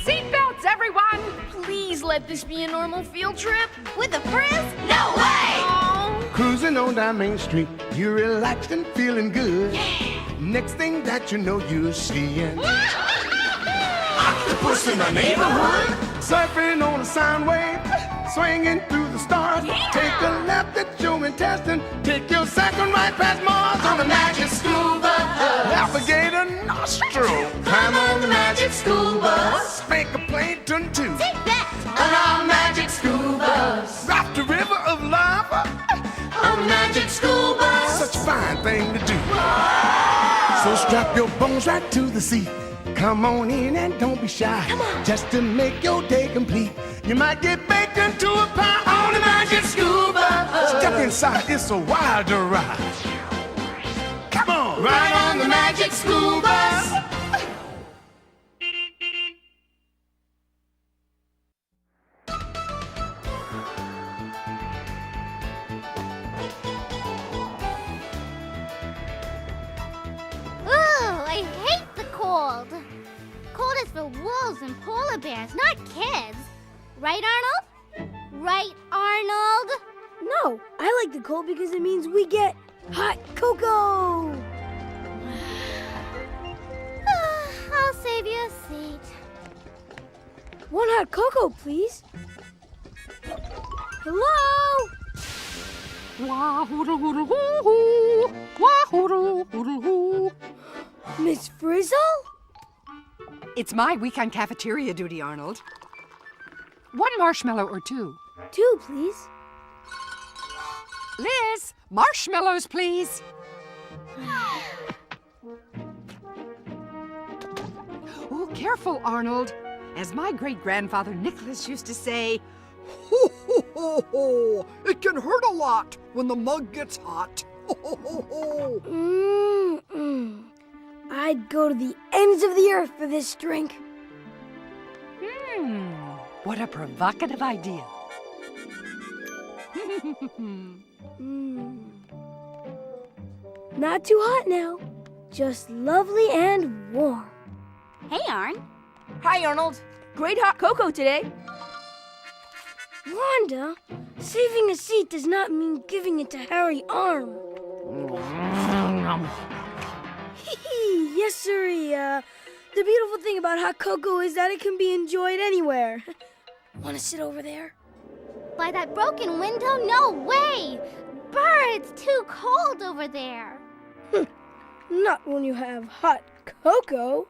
Seatbelts, everyone! Please let this be a normal field trip. With a Frizz? No way! Oh. Cruising on down Main Street, you're relaxed and feeling good. Yeah! Next thing that you know, you're seeing octopus in the neighborhood, surfing on a sound wave, swinging through the stars. Yeah! Take a left at your intestine, take your second right past Mars on the magic school bus. Alligator nostril, climb on the magic school bus. Make a plankton too. Take that! On our magic school bus. Rock the river of lava on the magic school bus. Such a fine thing to do. So strap your bones right to the seat. Come on in and don't be shy. Come on. Just to make your day complete. You might get baked into a pie on the magic school bus. Step inside, it's a wilder ride. Come on, ride on the magic school bus. Ooh, I hate the cold. Cold is for wolves and polar bears, not kids. Right, Arnold? Right, Arnold? No, I like the cold because it means we get hot cocoa. I'll save you a seat. One hot cocoa, please. Hello? Wah-hoodle-hoodle-hoo-hoo. Wah-hoodle-hoodle-hoo. Miss Frizzle? It's my weekend cafeteria duty, Arnold. One marshmallow or two. Two, please. Liz, marshmallows, please. Oh, careful, Arnold. As my great-grandfather Nicholas used to say, Ho, ho, ho, ho. It can hurt a lot when the mug gets hot. Ho, ho, ho, ho. I'd go to the ends of the earth for this drink. what a provocative idea. Not too hot now. Just lovely and warm. Hey, Arn. Hi, Arnold. Great hot cocoa today. Wanda, saving a seat does not mean giving it to Harry Arm. Yes, sirree. The beautiful thing about hot cocoa is that it can be enjoyed anywhere. Want to sit over there? By that broken window? No way! Brr, it's too cold over there. Not when you have hot cocoa.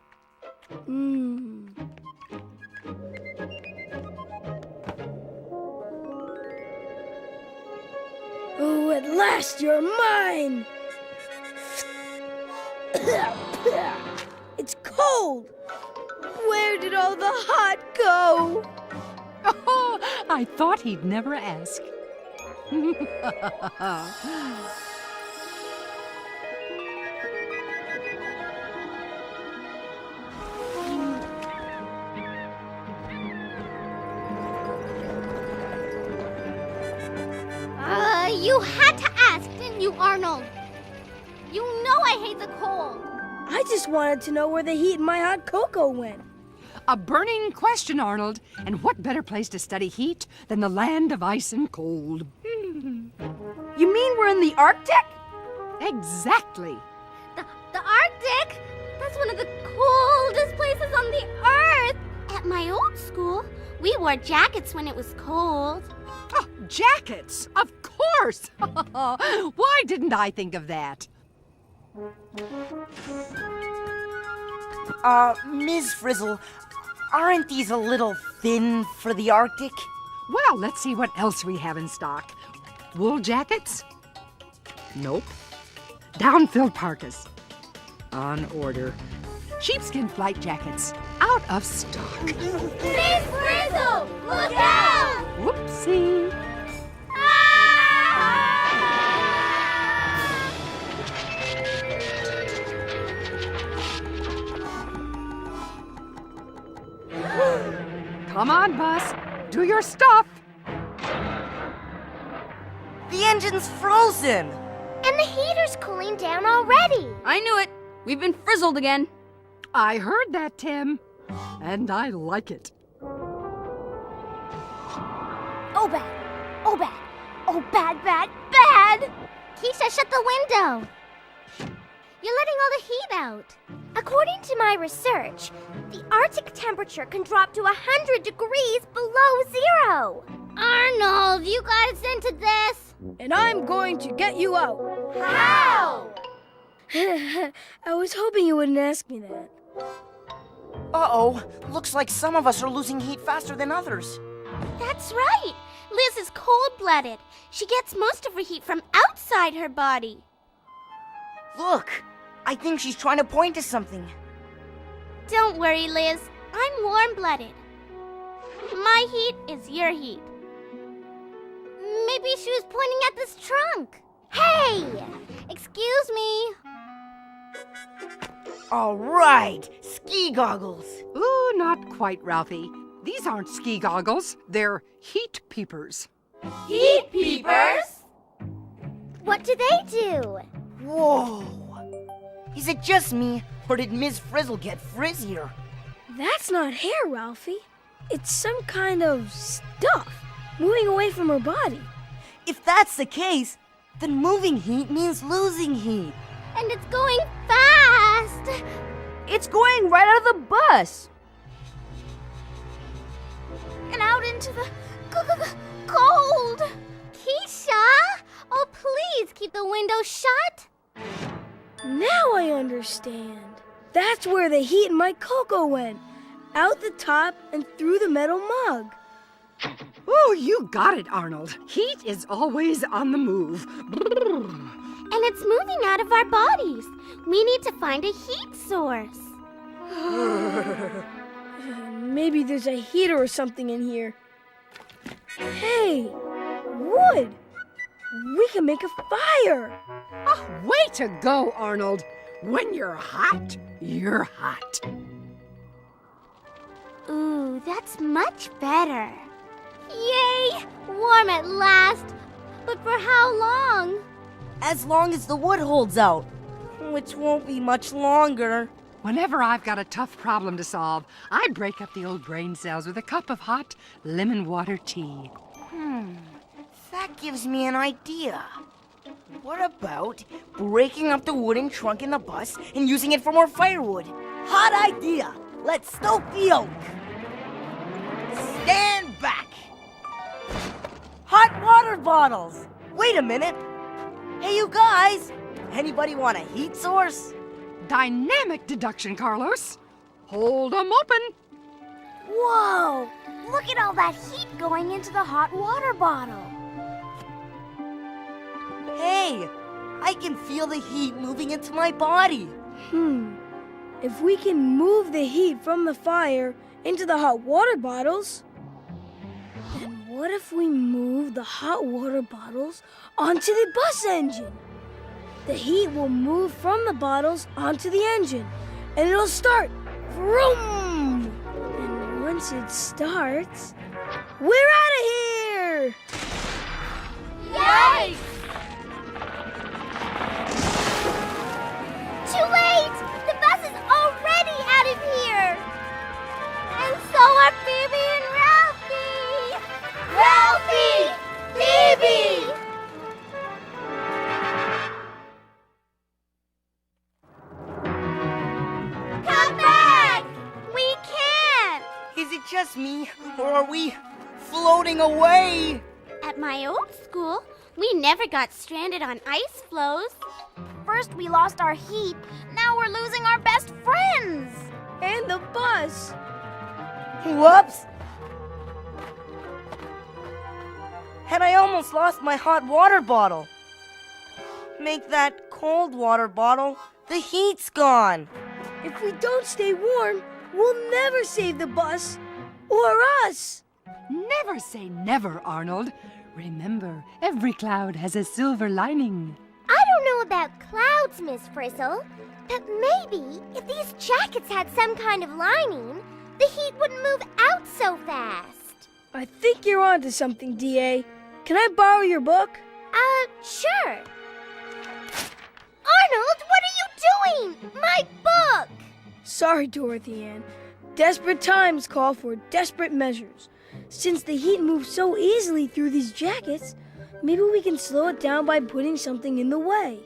Oh, at last you're mine! It's cold! Where did all the hot go? Oh, I thought he'd never ask. You had to ask, didn't you, Arnold? You know I hate the cold. I just wanted to know where the heat in my hot cocoa went. A burning question, Arnold. And what better place to study heat than the land of ice and cold? You mean we're in the Arctic? Exactly. The Arctic? That's one of the coldest places on the earth. At my old school, we wore jackets when it was cold. Oh, jackets, of course. Why didn't I think of that? Ms. Frizzle, aren't these a little thin for the Arctic? Well, let's see what else we have in stock. Wool jackets? Nope. Down-filled parkas? On order. Sheepskin flight jackets? Out of stock. Miss Frizzle, look out! Whoopsie. Come on, Bus. Do your stuff. The engine's frozen. And the heater's cooling down already. I knew it. We've been frizzled again. I heard that, Tim. And I like it. Oh, bad. Oh, bad. Oh, bad, bad, bad! Keisha, shut the window. You're letting all the heat out. According to my research, the Arctic temperature can drop to 100 degrees below zero. Arnold, you got us into this. And I'm going to get you out. How? I was hoping you wouldn't ask me that. Uh-oh. Looks like some of us are losing heat faster than others. That's right. Liz is cold-blooded. She gets most of her heat from outside her body. Look, I think she's trying to point to something. Don't worry, Liz. I'm warm-blooded. My heat is your heat. Maybe she was pointing at this trunk. Hey! Excuse me. All right, ski goggles. Ooh, not quite, Ralphie. These aren't ski goggles. They're heat peepers. Heat peepers? What do they do? Whoa. Is it just me, or did Ms. Frizzle get frizzier? That's not hair, Ralphie. It's some kind of stuff moving away from her body. If that's the case, then moving heat means losing heat. And it's going fast. It's going right out of the bus. And out into the cold. Keisha! Oh, please keep the window shut. Now I understand. That's where the heat in my cocoa went. Out the top and through the metal mug. Oh, you got it, Arnold. Heat is always on the move. And it's moving out of our bodies. We need to find a heat source. Maybe there's a heater or something in here. Hey, wood! We can make a fire! Oh, way to go, Arnold. When you're hot, you're hot. Ooh, that's much better. Yay! Warm at last. But for how long? As long as the wood holds out, which won't be much longer. Whenever I've got a tough problem to solve, I break up the old brain cells with a cup of hot lemon water tea. That gives me an idea. What about breaking up the wooden trunk in the bus and using it for more firewood? Hot idea! Let's stoke the oak! Stand back! Hot water bottles! Wait a minute! Hey, you guys! Anybody want a heat source? Dynamic deduction, Carlos. Hold 'em open. Whoa! Look at all that heat going into the hot water bottle. Hey! I can feel the heat moving into my body. If we can move the heat from the fire into the hot water bottles, then what if we move the hot water bottles onto the bus engine? The heat will move from the bottles onto the engine, and it'll start. Vroom! And once it starts, we're out of here! Yikes! Too late! The bus is already out of here! And so are Phoebe and Ralphie! Ralphie! Phoebe! Come back! We can't! Is it just me, or are we floating away? At my old school, we never got stranded on ice floes. First we lost our heat, now we're losing our best friends. And the bus! Whoops! And I almost lost my hot water bottle. Make that cold water bottle, the heat's gone. If we don't stay warm, we'll never save the bus or us. Never say never, Arnold. Remember, every cloud has a silver lining. I don't know about clouds, Miss Frizzle, but maybe if these jackets had some kind of lining, the heat wouldn't move out so fast. I think you're onto something, D.A. Can I borrow your book? Sure. Arnold, what are you doing? My book! Sorry, Dorothy Ann. Desperate times call for desperate measures. Since the heat moves so easily through these jackets, maybe we can slow it down by putting something in the way.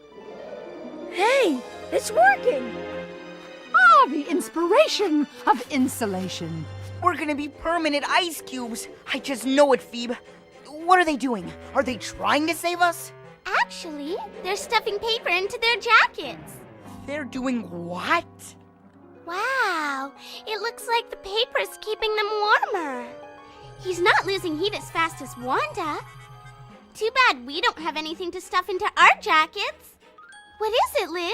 Hey, it's working! Ah, the inspiration of insulation. We're gonna be permanent ice cubes. I just know it, Phoebe. What are they doing? Are they trying to save us? Actually, they're stuffing paper into their jackets. They're doing what? Wow, it looks like the paper's keeping them warmer. He's not losing heat as fast as Wanda. Too bad we don't have anything to stuff into our jackets. What is it, Liz?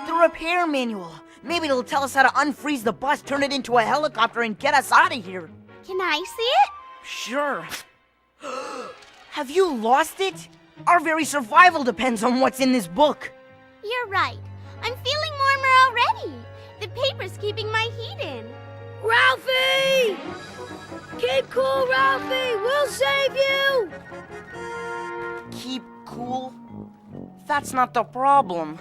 The repair manual. Maybe it'll tell us how to unfreeze the bus, turn it into a helicopter, and get us out of here. Can I see it? Sure. Have you lost it? Our very survival depends on what's in this book. You're right. I'm feeling warmer already. The paper's keeping my heat in. Ralphie! Keep cool, Ralphie! We'll save you! Keep cool? That's not the problem.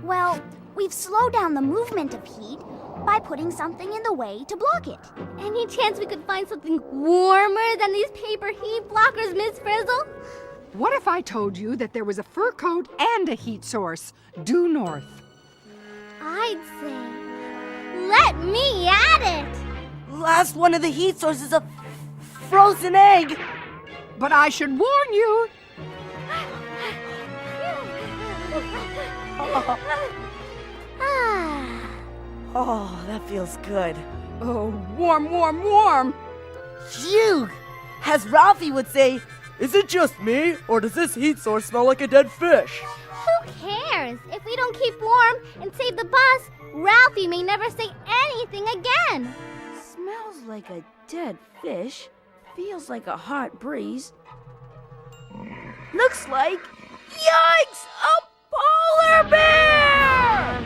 Well, we've slowed down the movement of heat by putting something in the way to block it. Any chance we could find something warmer than these paper heat blockers, Miss Frizzle? What if I told you that there was a fur coat and a heat source due north? I'd say, let me at it! Last one of the heat sources is a frozen egg. But I should warn you. Ah. Oh, that feels good. Oh, warm, warm, warm. Phew! As Ralphie would say, is it just me, or does this heat source smell like a dead fish? Who cares? If we don't keep warm and save the bus, Ralphie may never say anything again. Smells like a dead fish. Feels like a hot breeze. Looks like... Yikes! A polar bear!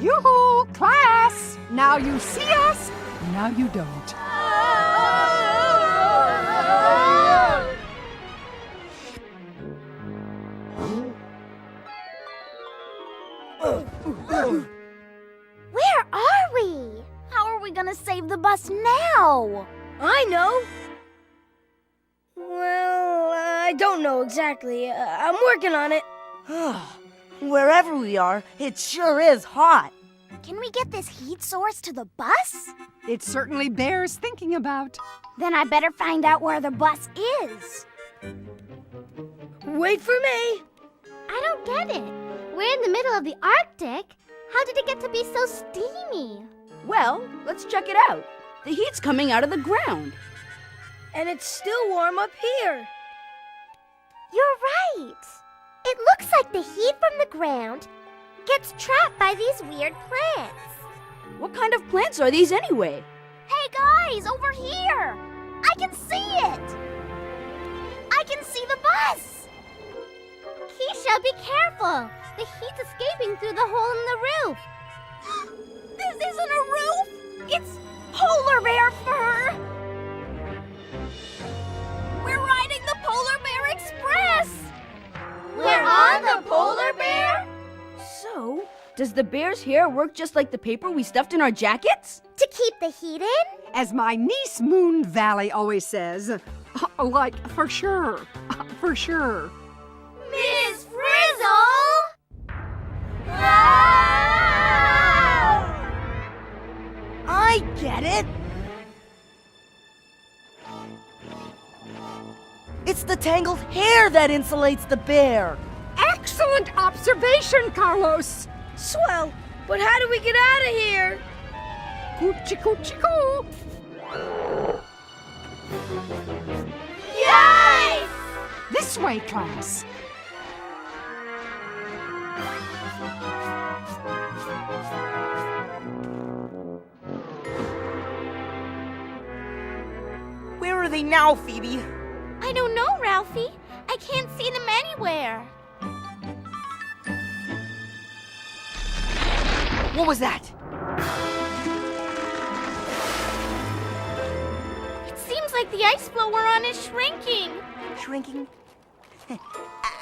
Yoo-hoo, class! Now you see us, now you don't. Where are we? How are we gonna save the bus now? I know. Well, I don't know exactly. I'm working on it. Wherever we are, it sure is hot. Can we get this heat source to the bus? It certainly bears thinking about. Then I better find out where the bus is. Wait for me. I don't get it. We're in the middle of the Arctic. How did it get to be so steamy? Well, let's check it out. The heat's coming out of the ground. And it's still warm up here. You're right. It looks like the heat from the ground gets trapped by these weird plants. What kind of plants are these anyway? Hey guys, over here! I can see it! I can see the bus! Keisha, be careful! The heat's escaping through the hole in the roof. This isn't a roof! It's polar bear fur! We're riding the Polar Bear Express! We're on the Polar Bear? So, does the bear's hair work just like the paper we stuffed in our jackets? To keep the heat in? As my niece Moon Valley always says, like, for sure, for sure. Miss Frizzle! I get it. It's the tangled hair that insulates the bear. Excellent observation, Carlos. Swell. But how do we get out of here? Coochie coochie coo. Yay! This way, class. Where are they now, Phoebe? I don't know, Ralphie. I can't see them anywhere. What was that? It seems like the ice floe we're on is shrinking. Shrinking?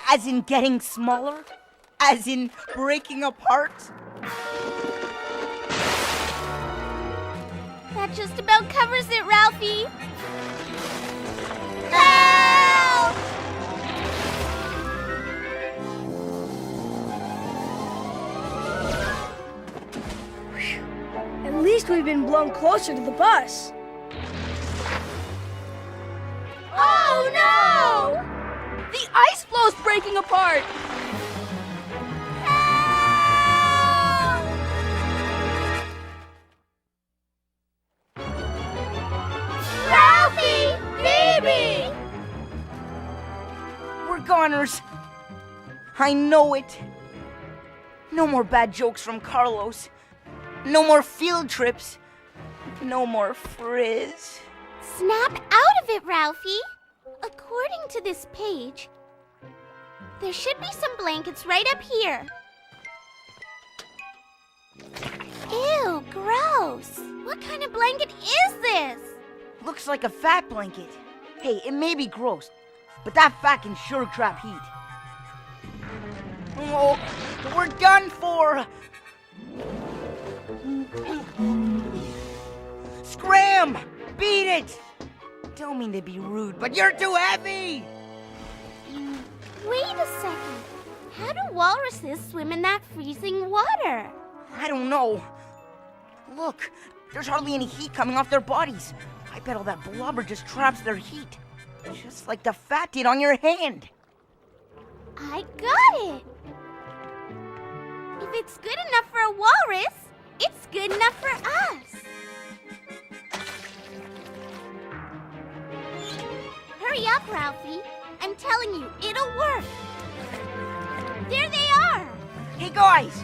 As in getting smaller? As in breaking apart? That just about covers it, Ralphie. Help! At least we've been blown closer to the bus. Oh no! The ice flow's breaking apart! Ralphie! Phoebe! We're goners. I know it. No more bad jokes from Carlos. No more field trips. No more frizz. Snap out of it, Ralphie. According to this page, there should be some blankets right up here. Ew, gross. What kind of blanket is this? Looks like a fat blanket. Hey, it may be gross, but that fat can sure trap heat. Oh, we're done for! Scram! Beat it! Don't mean to be rude, but you're too heavy! Wait a second. How do walruses swim in that freezing water? I don't know. Look, there's hardly any heat coming off their bodies. I bet all that blubber just traps their heat. Just like the fat did on your hand. I got it. If it's good enough for a walrus, it's good enough for us. Hurry up, Ralphie. I'm telling you, it'll work. There they are. Hey guys,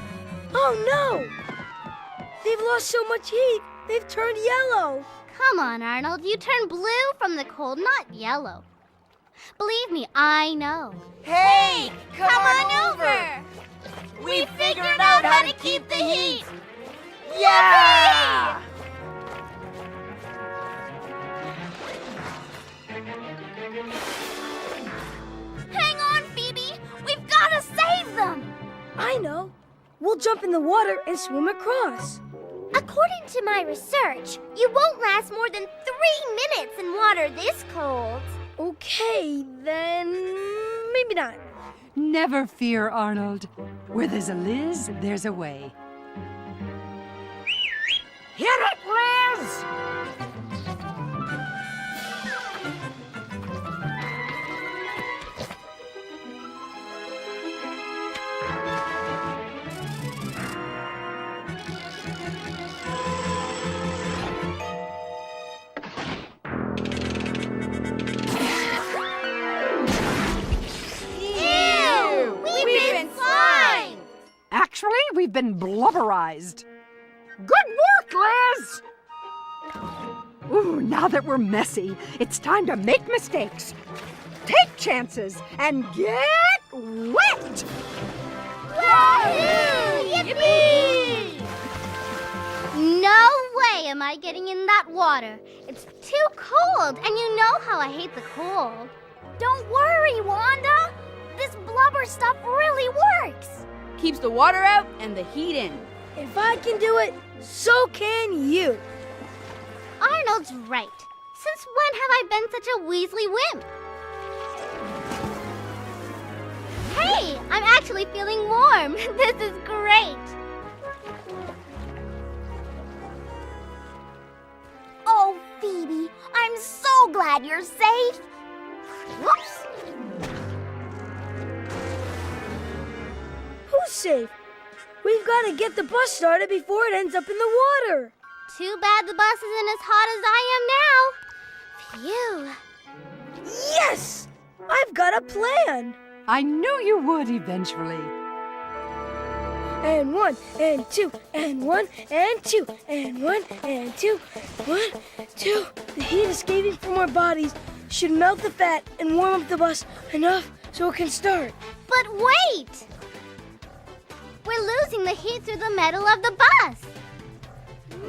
Oh no! They've lost so much heat, they've turned yellow. Come on, Arnold. You turn blue from the cold, not yellow. Believe me, I know. hey, Come on over. We figured out how to keep the heat. Yeah! Hang on, Phoebe. We've got to save them. I know. We'll jump in the water and swim across. According to my research, you won't last more than 3 minutes in water this cold. Okay, then maybe not. Never fear, Arnold. Where there's a Liz, there's a way. Hit it, Liz! Ew! We've been slimed! Actually, we've been blubberized. Good work, Liz! Ooh, now that we're messy, it's time to make mistakes, take chances, and get wet! Wahoo! Yippee! No way am I getting in that water. It's too cold, and you know how I hate the cold. Don't worry, Wanda. This blubber stuff really works. Keeps the water out and the heat in. If I can do it, so can you. Arnold's right. Since when have I been such a Weasley wimp? Hey, I'm actually feeling warm. This is great. Oh, Phoebe, I'm so glad you're safe. Whoops. Who's safe? We've got to get the bus started before it ends up in the water. Too bad the bus isn't as hot as I am now. Phew. Yes! I've got a plan. I knew you would eventually. And 1, and 2, and 1, and 2, and 1, and 2, 1, 2. The heat escaping from our bodies should melt the fat and warm up the bus enough so it can start. But wait! We're losing the heat through the metal of the bus.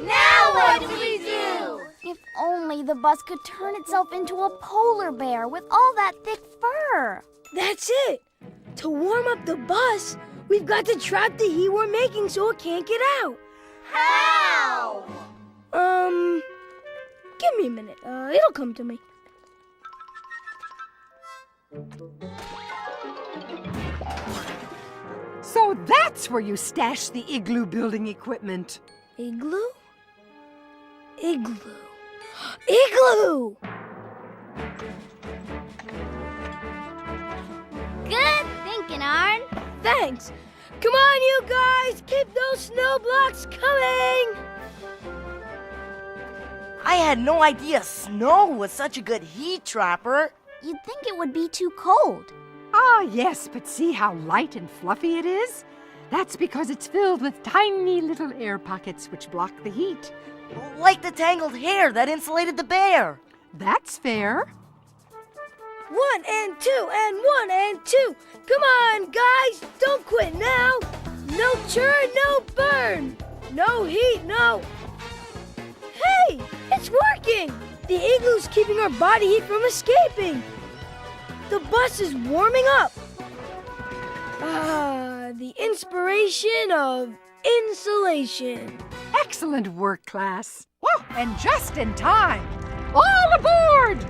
Now what do we do? If only the bus could turn itself into a polar bear with all that thick fur. That's it. To warm up the bus, we've got to trap the heat we're making so it can't get out. How? Give me a minute. It'll come to me. So that's where you stash the igloo building equipment. Igloo? Igloo. Igloo! Good thinking, Arn. Thanks. Come on, you guys. Keep those snow blocks coming. I had no idea snow was such a good heat trapper. You'd think it would be too cold. Ah, yes, but see how light and fluffy it is? That's because it's filled with tiny little air pockets which block the heat. Like the tangled hair that insulated the bear. That's fair. 1 and 2 and 1 and 2. Come on, guys. Don't quit now. No churn, no burn. No heat, no... Hey, it's working. The igloo's keeping our body heat from escaping. The bus is warming up. The inspiration of insulation. Excellent work, class. Woo! And just in time. All aboard!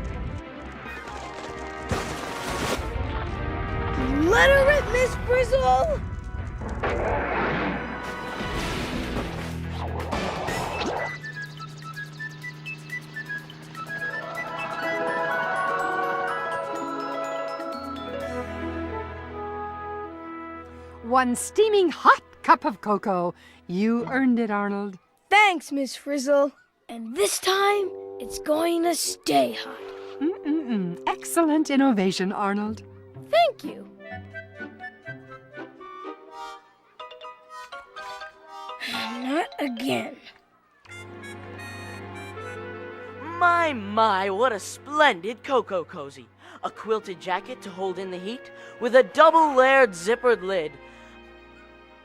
Let her rip, Miss Frizzle. One steaming hot cup of cocoa. You earned it, Arnold. Thanks, Miss Frizzle. And this time, it's going to stay hot. Excellent innovation, Arnold. Thank you. Not again. My, what a splendid cocoa cozy. A quilted jacket to hold in the heat with a double-layered zippered lid.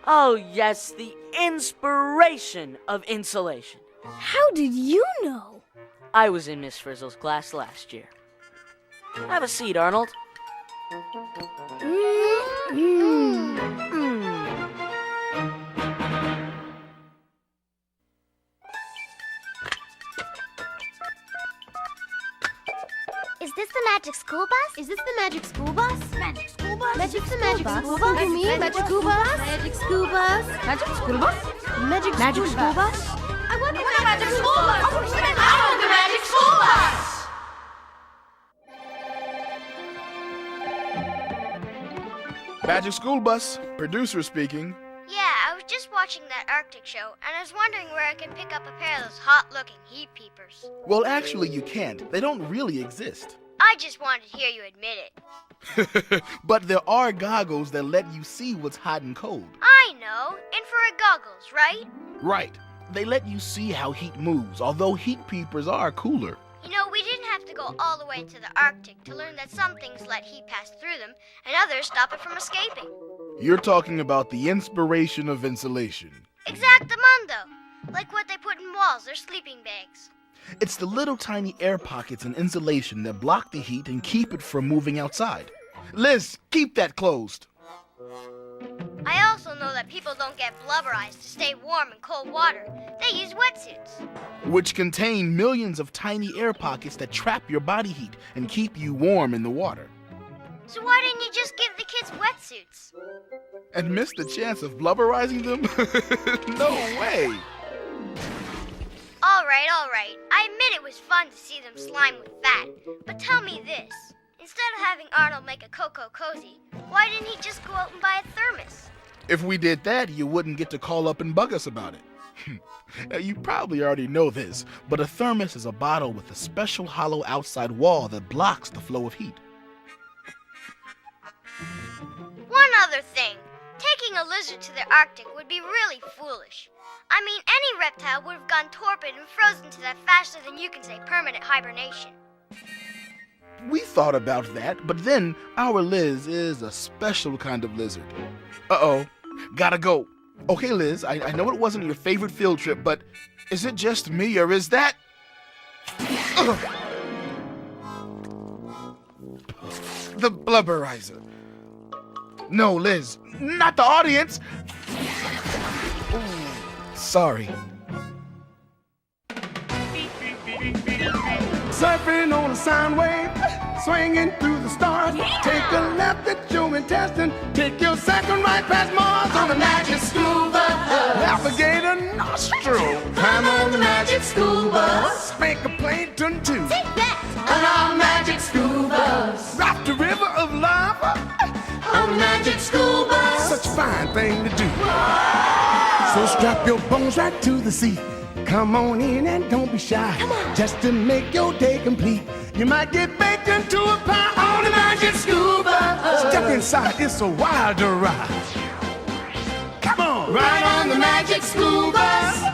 Oh, yes, the inspiration of insulation. How did you know? I was in Miss Frizzle's class last year. Have a seat, Arnold. Is this the magic school bus? Is this the magic school bus? Magic school bus? Magic the magic school bus? You mean magic school bus? Magic school bus? Magic school bus? Magic school bus? I want the magic school bus! I want the magic school bus! Magic School Bus, producer speaking. Yeah, I was just watching that Arctic show, and I was wondering where I can pick up a pair of those hot-looking heat peepers. Well, actually, you can't. They don't really exist. I just wanted to hear you admit it. But there are goggles that let you see what's hot and cold. I know, infrared goggles, right? Right. They let you see how heat moves, although heat peepers are cooler. You know, we didn't have to go all the way to the Arctic to learn that some things let heat pass through them, and others stop it from escaping. You're talking about the inspiration of insulation. Exactamundo! Like what they put in walls or sleeping bags. It's the little tiny air pockets in insulation that block the heat and keep it from moving outside. Liz, keep that closed. I also know that people don't get blubberized to stay warm in cold water. They use wetsuits. Which contain millions of tiny air pockets that trap your body heat and keep you warm in the water. So why didn't you just give the kids wetsuits? And miss the chance of blubberizing them? No way! All right. I admit it was fun to see them slime with fat. But tell me this. Instead of having Arnold make a cocoa cozy, why didn't he just go out and buy a thermos? If we did that, you wouldn't get to call up and bug us about it. Now, you probably already know this, but a thermos is a bottle with a special hollow outside wall that blocks the flow of heat. One other thing. Taking a lizard to the Arctic would be really foolish. I mean, any reptile would have gone torpid and frozen to death faster than you can say permanent hibernation. We thought about that, but then our Liz is a special kind of lizard. Uh-oh, gotta go. Okay, Liz, I know it wasn't your favorite field trip, but is it just me or is that... the blubberizer. No, Liz, not the audience. Ooh, sorry. Surfing on a sound wave, swinging through the stars. Take a left at your intestine, take your second right past Mars on the Magic School Bus. Navigator nostril, climb on the Magic School Bus. Make a plankton too. Take that! On our Magic School Bus. Raft a river of lava on the Magic School Bus. Such a fine thing to do. So strap your bones right to the seat. Come on in and don't be shy. Just to make your day complete. You might get baked into a pie on the Magic School Bus. Step inside, it's a wilder ride. Come on, ride on the Magic School Bus.